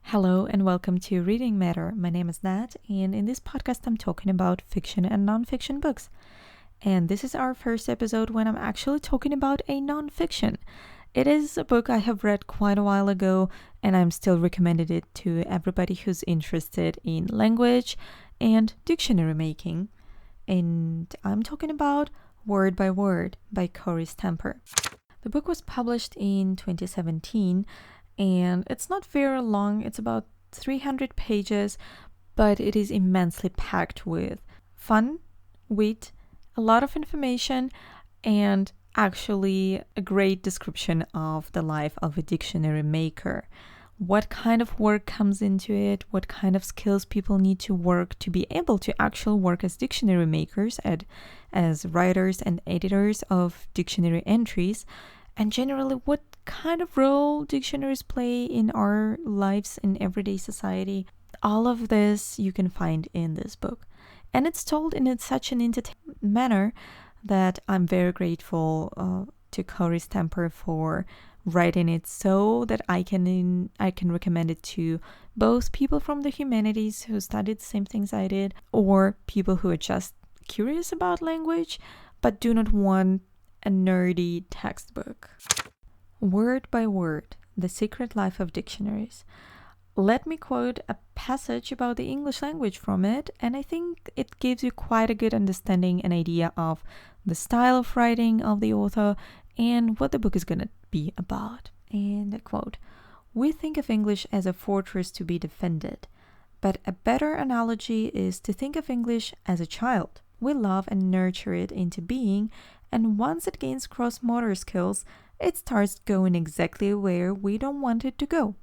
Hello and welcome to Reading Matter. My name is Nat, and in this podcast, I'm talking about fiction and nonfiction books. And this is our first episode when I'm actually talking about a nonfiction. It is a book I have read quite a while ago, and I'm still recommending it to everybody who's interested in language and dictionary making. And I'm talking about Word by Word by Kory. The book was published in 2017 and it's not very long. It's about 300 pages, but it is immensely packed with fun, wit, a lot of information, and actually a great description of the life of a dictionary maker. What kind of work comes into it, what kind of skills people need to work to be able to actually work as dictionary makers, as writers and editors of dictionary entries, and generally what kind of role dictionaries play in our lives in everyday society. All of this you can find in this book. And it's told in such an entertaining manner that I'm very grateful to Kory for writing it so that I can recommend it to both people from the humanities who studied the same things I did, or people who are just curious about language but do not want a nerdy textbook. Word by Word, The Secret Life of Dictionaries. Let me quote a passage about the English language from it, and I think it gives you quite a good understanding and idea of the style of writing of the author and what the book is going to be about. And I quote, "We think of English as a fortress to be defended, but a better analogy is to think of English as a child. We love and nurture it into being, and once it gains cross-motor skills, it starts going exactly where we don't want it to go.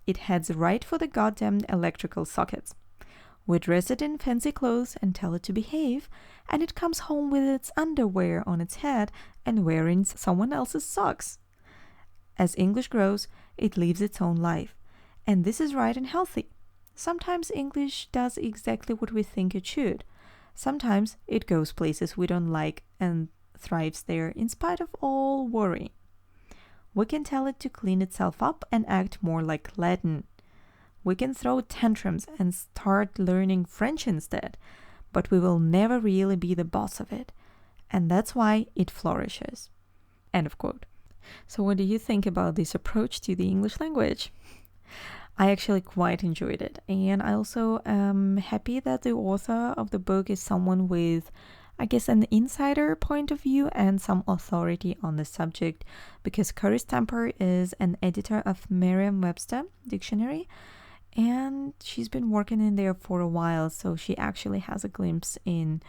It heads right for the goddamned electrical sockets. We dress it in fancy clothes and tell it to behave, and it comes home with its underwear on its head and wearing someone else's socks. As English grows, it lives its own life, and this is right and healthy. Sometimes English does exactly what we think it should. Sometimes it goes places we don't like and thrives there in spite of all worry. We can tell it to clean itself up and act more like Latin. We can throw tantrums and start learning French instead, but we will never really be the boss of it. And that's why it flourishes." End of quote. So what do you think about this approach to the English language? I actually quite enjoyed it, and I also am happy that the author of the book is someone with, I guess, an insider point of view and some authority on the subject, because Kory is an editor of Merriam-Webster Dictionary, and she's been working in there for a while, so she actually has a glimpse in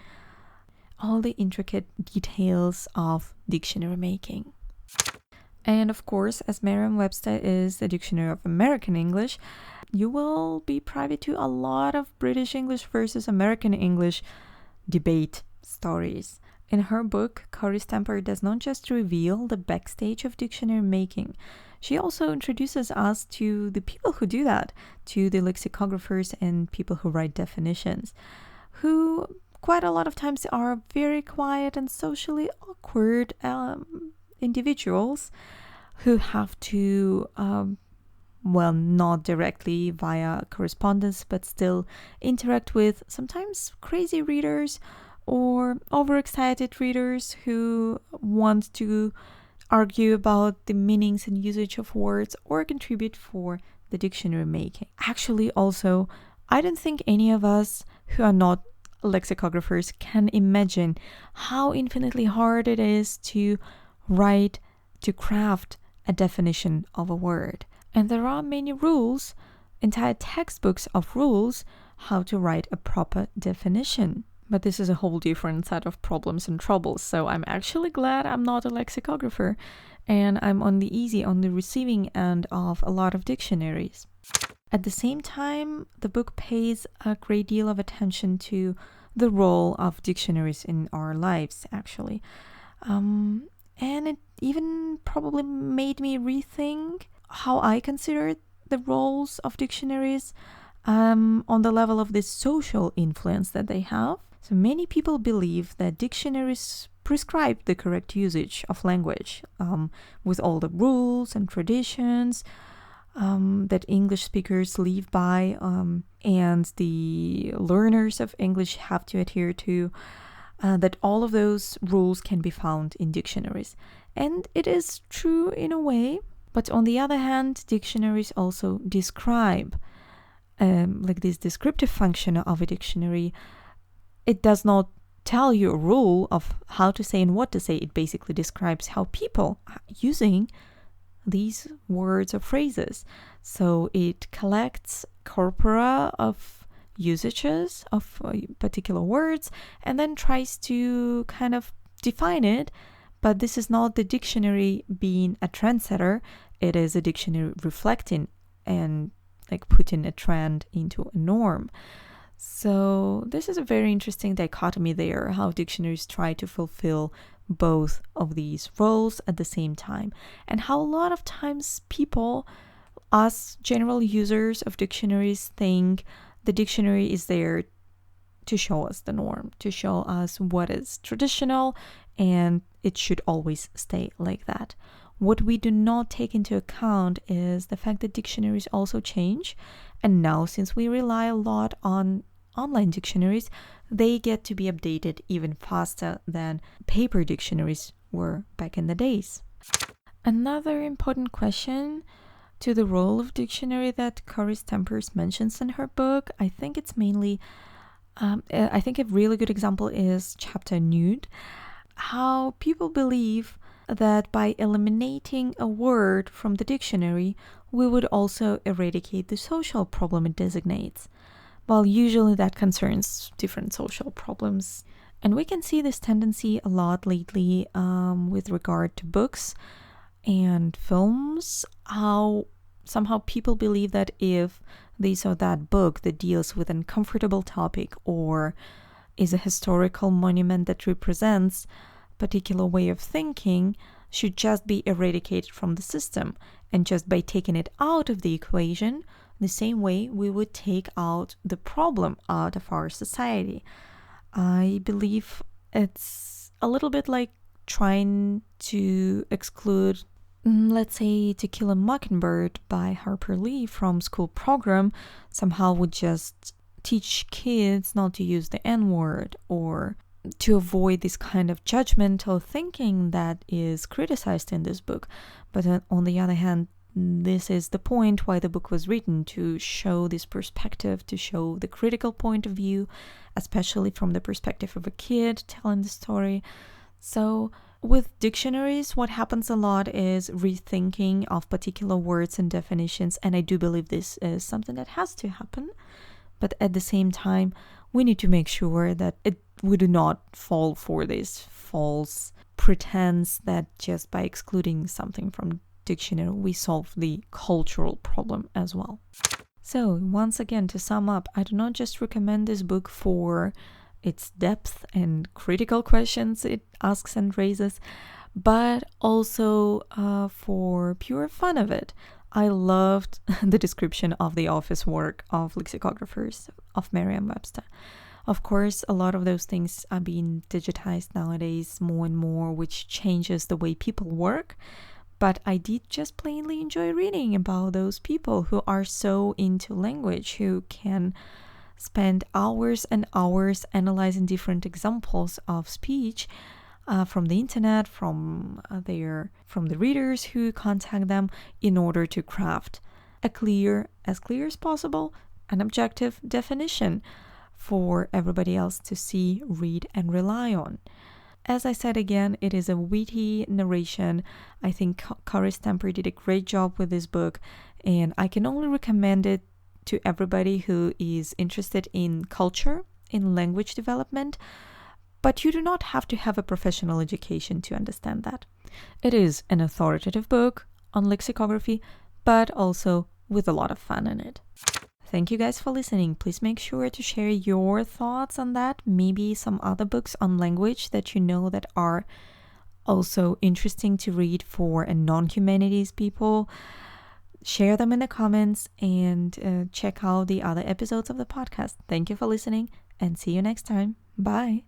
all the intricate details of dictionary making. And of course, as Merriam-Webster is the Dictionary of American English, you will be privy to a lot of British English versus American English debate stories. In her book, Kory does not just reveal the backstage of dictionary making, she also introduces us to the people who do that, to the lexicographers and people who write definitions, who quite a lot of times are very quiet and socially awkward individuals who have to, not directly via correspondence, but still interact with sometimes crazy readers or overexcited readers who want to argue about the meanings and usage of words or contribute for the dictionary making. Actually, also, I don't think any of us who are not lexicographers can imagine how infinitely hard it is to write, to craft a definition of a word. And there are many rules, entire textbooks of rules, how to write a proper definition. But this is a whole different set of problems and troubles, so I'm actually glad I'm not a lexicographer, and I'm on the receiving end of a lot of dictionaries. At the same time, the book pays a great deal of attention to the role of dictionaries in our lives, actually. And it even probably made me rethink how I consider the roles of dictionaries on the level of the social influence that they have. So many people believe that dictionaries prescribe the correct usage of language with all the rules and traditions, that English speakers live by, and the learners of English have to adhere to, that all of those rules can be found in dictionaries. And it is true in a way, but on the other hand, dictionaries also describe, like this descriptive function of a dictionary. It does not tell you a rule of how to say and what to say. It basically describes how people are using these words or phrases. So it collects corpora of usages of particular words and then tries to kind of define it. But this is not the dictionary being a trendsetter. It is a dictionary reflecting and like putting a trend into a norm. So this is a very interesting dichotomy there, how dictionaries try to fulfill both of these roles at the same time, and how a lot of times people, us general users of dictionaries, think the dictionary is there to show us the norm, to show us what is traditional, and it should always stay like that. What we do not take into account is the fact that dictionaries also change, and now since we rely a lot on online dictionaries, they get to be updated even faster than paper dictionaries were back in the days. Another important question to the role of dictionary that Kory Stempers mentions in her book, I think it's mainly, I think a really good example is chapter nude, how people believe that by eliminating a word from the dictionary, we would also eradicate the social problem it designates. Well, usually that concerns different social problems. And we can see this tendency a lot lately with regard to books and films, how somehow people believe that if this or that book that deals with an uncomfortable topic or is a historical monument that represents a particular way of thinking should just be eradicated from the system. And just by taking it out of the equation, the same way we would take out the problem out of our society. I believe it's a little bit like trying to exclude, let's say, To Kill a Mockingbird by Harper Lee from school program somehow would just teach kids not to use the N-word, or to avoid this kind of judgmental thinking that is criticized in this book. But on the other hand, this is the point why the book was written, to show this perspective, to show the critical point of view, especially from the perspective of a kid telling the story. So with dictionaries, what happens a lot is rethinking of particular words and definitions, and I do believe this is something that has to happen. But at the same time, we need to make sure that we do not fall for this false pretense that just by excluding something from dictionary we solve the cultural problem as well. So once again, to sum up, I do not just recommend this book for its depth and critical questions it asks and raises, but also for pure fun of it. I loved the description of the office work of lexicographers of Merriam-Webster. Of course, a lot of those things are being digitized nowadays more and more, which changes the way people work. But I did just plainly enjoy reading about those people who are so into language, who can spend hours and hours analyzing different examples of speech from the internet, from the readers who contact them, in order to craft as clear as possible, an objective definition for everybody else to see, read, and rely on. As I said again, it is a witty narration. I think Kory Stempers did a great job with this book, and I can only recommend it to everybody who is interested in culture, in language development, but you do not have to have a professional education to understand that. It is an authoritative book on lexicography, but also with a lot of fun in it. Thank you guys for listening. Please make sure to share your thoughts on that, maybe some other books on language that you know that are also interesting to read for a non-humanities people. Share them in the comments and check out the other episodes of the podcast. Thank you for listening and see you next time. Bye.